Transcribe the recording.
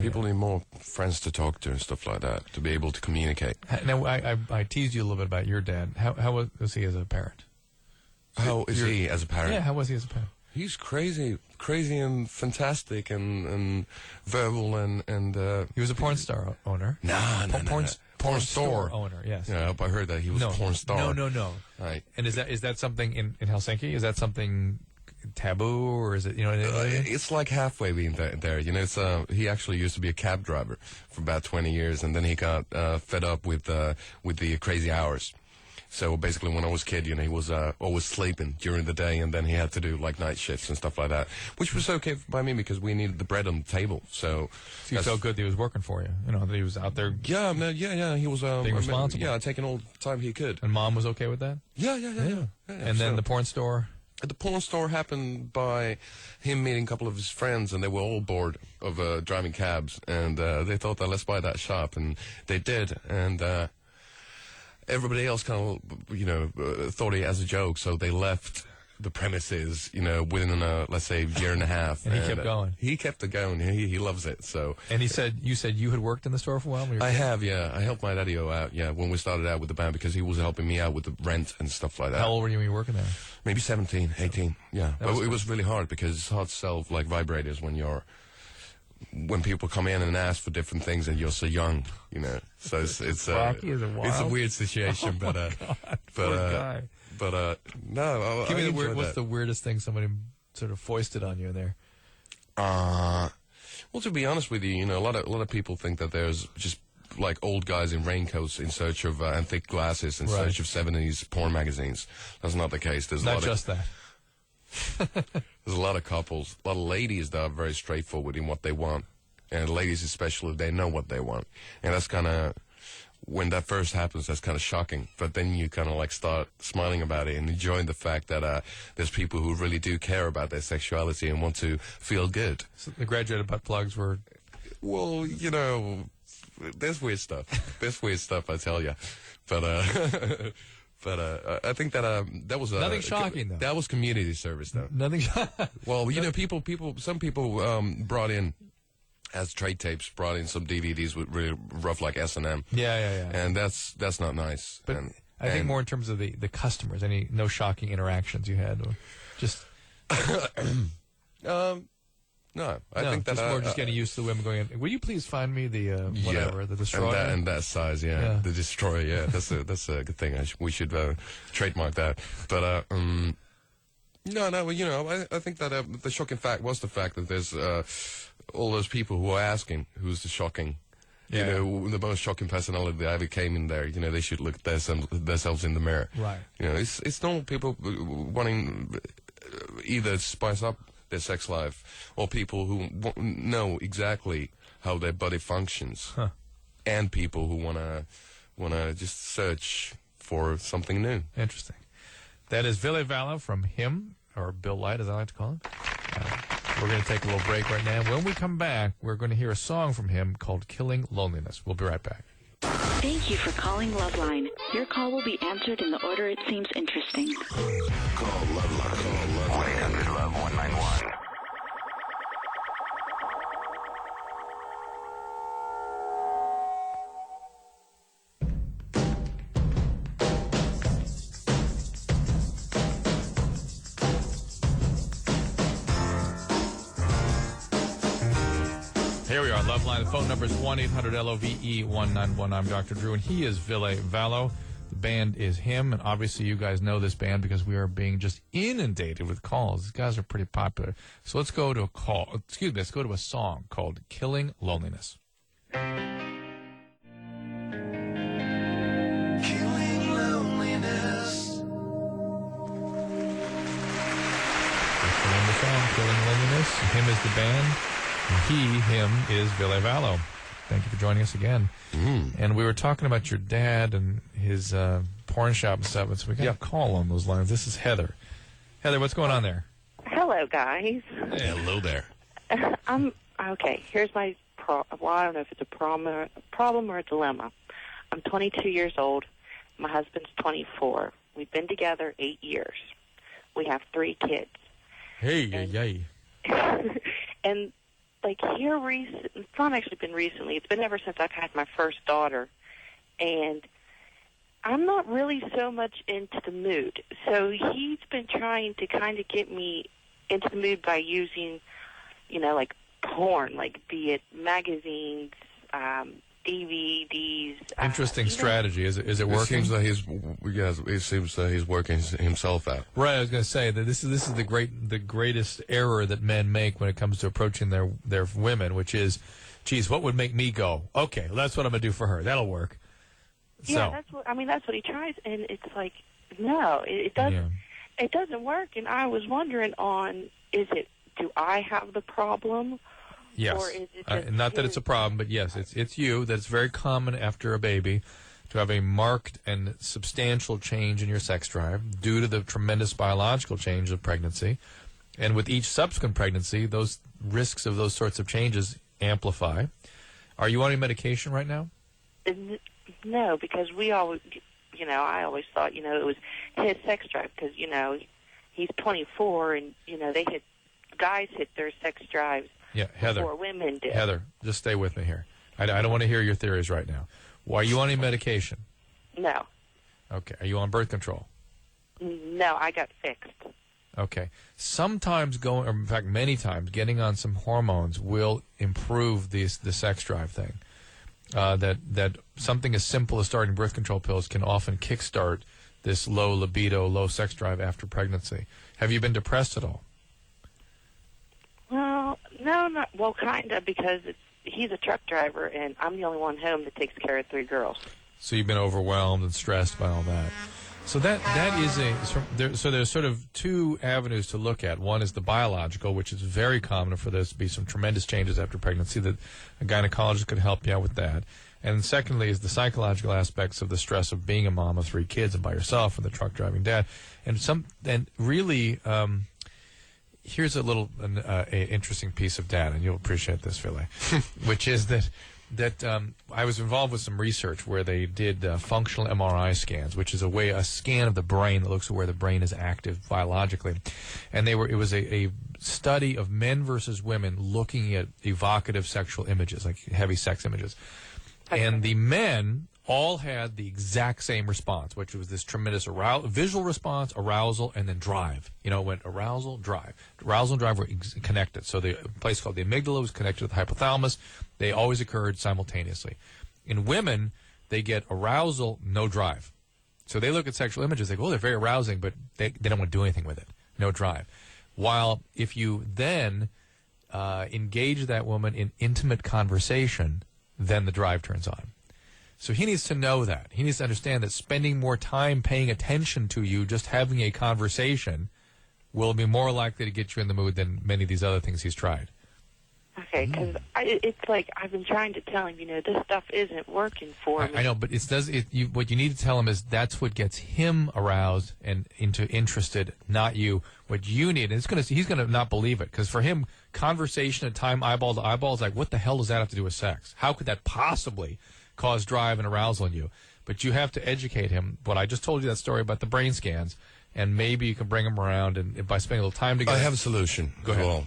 People need more friends to talk to and stuff like that, to be able to communicate. Now, I teased you a little bit about your dad. How was he as a parent? How is he as a parent? Yeah, how was he as a parent? He's crazy and fantastic and verbal and He was a porn star owner. No. Porn store owner, yes. Yeah, I heard that he was a porn star. No. Right. And is that something in Helsinki? Is that something taboo, or is it, you know? It's like halfway being there. You know, he actually used to be a cab driver for about 20 years, and then he got fed up with the crazy hours. So basically, when I was a kid, you know, he was always sleeping during the day, and then he had to do like night shifts and stuff like that, which was okay by me because we needed the bread on the table. So you felt good that he was working for you. You know, that he was out there. Yeah, he was being responsible. Yeah, taking all the time he could. And mom was okay with that. Yeah. And then the porn store. The porn store happened by him meeting a couple of his friends, and they were all bored of driving cabs, and they thought that let's buy that shop, and they did, and everybody else kind of, you know, thought it as a joke, so they left the premises, you know, within let's say a year and a half. And he kept going. He kept it going. He loves it. So. And you said you had worked in the store for a while. When you were I have, yeah. I helped my daddy out, yeah, when we started out with the band because he was helping me out with the rent and stuff like that. How old were you when you were working there? Maybe 17, 18. Yeah, but it was really hard because it's hard to sell like vibrators when people come in and ask for different things and you're so young, you know. So it's it's a weird situation, no. Give me what's the weirdest thing somebody sort of foisted on you there? Well, to be honest with you, you know, a lot of people think that there's just like old guys in raincoats in search of and thick glasses in search of 70s porn magazines. That's not the case. There's not just that. There's a lot of couples, a lot of ladies that are very straightforward in what they want. And ladies especially, they know what they want. And that's kind of, when that first happens, that's kind of shocking. But then you kind of like start smiling about it and enjoying the fact that there's people who really do care about their sexuality and want to feel good. So the graduated butt plugs were... Well, you know, there's weird stuff. I tell you. But I think that was nothing shocking though. That was community service though. Nothing. Well, you know, some people brought in as trade tapes, brought in some DVDs with really rough like S&M. Yeah. And that's not nice. But I think more in terms of the customers. No shocking interactions you had, or just. No, I think that more just getting used to the women going in. Will you please find me the whatever, the destroyer and that size, yeah, the destroyer, yeah. That's a good thing. We should trademark that. But no, you know, I think that the shocking fact was the fact that there's all those people who are asking who's the shocking. You know, the most shocking personality that ever came in there. You know, they should look at themselves in the mirror. Right. You know, it's normal people wanting either spice up their sex life, or people who know exactly how their body functions, and people who wanna just search for something new. Interesting. That is Ville Valo from him, or Bill Light, as I like to call him. We're going to take a little break right now. When we come back, we're going to hear a song from him called "Killing Loneliness." We'll be right back. Thank you for calling Loveline. Your call will be answered in the order it seems interesting. Call Loveline. 1-800-LOVE-191. Here we are, Loveline. The phone number is 1-800-LOVE-191. I'm Dr. Drew, and he is Ville Valo. The band is him, and obviously you guys know this band because we are being just inundated with calls. These guys are pretty popular. So let's go to let's go to a song called "Killing Loneliness." Killing loneliness. That's the name of the song, "Killing Loneliness." Him is the band. Him is Ville Valo. Thank you for joining us again. And we were talking about your dad and his porn shop and stuff, so we got a call on those lines. This is Heather. Heather, what's going on there? Hello, guys. Hey, hello there. Okay, here's my well, I don't know if it's a problem or a dilemma. I'm 22 years old. My husband's 24. We've been together 8 years. We have 3 kids. Hey. And like here it's not actually been recently. It's been ever since I've had my first daughter, and I'm not really so much into the mood. So he's been trying to kind of get me into the mood by using, like porn, like be it magazines, DVDs. Interesting strategy. Is it working? It seems that he's working himself out. Right. I was going to say that this is the greatest error that men make when it comes to approaching their women, which is, geez, what would make me go? Okay, well, that's what I'm going to do for her. That'll work. Yeah, that's what he tries, and it's like, no, it doesn't. Yeah. It doesn't work. And I was wondering do I have the problem? Yes. Or is it just not that it's a problem, but yes, it's you. That it's very common after a baby to have a marked and substantial change in your sex drive due to the tremendous biological change of pregnancy. And with each subsequent pregnancy, those risks of those sorts of changes amplify. Are you on any medication right now? No, because I always thought, it was his sex drive because, he's 24 and, guys hit their sex drives. Yeah, Heather. Before women do. Heather, just stay with me here. I don't want to hear your theories right now. Well, are you on any medication? No. Okay. Are you on birth control? No, I got fixed. Okay. Sometimes or in fact, many times, getting on some hormones will improve the sex drive thing. That something as simple as starting birth control pills can often kickstart this low libido, low sex drive after pregnancy. Have you been depressed at all? Well, no, not well, kind of, because he's a truck driver, and I'm the only one home that takes care of 3 girls. So you've been overwhelmed and stressed by all that. So that is so there's sort of 2 avenues to look at. One is the biological, which is very common for there to be some tremendous changes after pregnancy that a gynecologist could help you out with that. And secondly is the psychological aspects of the stress of being a mom of 3 kids and by yourself and the truck driving dad. And really, here's a little interesting piece of data, and you'll appreciate this, Ville, which is that I was involved with some research where they did functional MRI scans, which is a scan of the brain that looks at where the brain is active biologically. And it was a study of men versus women looking at evocative sexual images, like heavy sex images. And the men all had the exact same response, which was this tremendous visual response, arousal, and then drive. It went arousal, drive. Arousal and drive were connected. So the place called the amygdala was connected to the hypothalamus. They always occurred simultaneously. In women, they get arousal, no drive. So they look at sexual images, they go, they're very arousing, but they don't want to do anything with it. No drive. While if you then engage that woman in intimate conversation, then the drive turns on. So he needs to know that. He needs to understand that spending more time paying attention to you, just having a conversation, will be more likely to get you in the mood than many of these other things he's tried. Okay, because it's like I've been trying to tell him, this stuff isn't working for me. I know, but what you need to tell him is that's what gets him aroused and interested, not you. What you need, and he's going to not believe it, because for him, conversation at time, eyeball to eyeball, is like, what the hell does that have to do with sex? How could that possibly cause drive and arousal in you? But you have to educate him. What I just told you, that story about the brain scans, and maybe you can bring him around, and by spending a little time together. I have a solution. Go ahead. Well,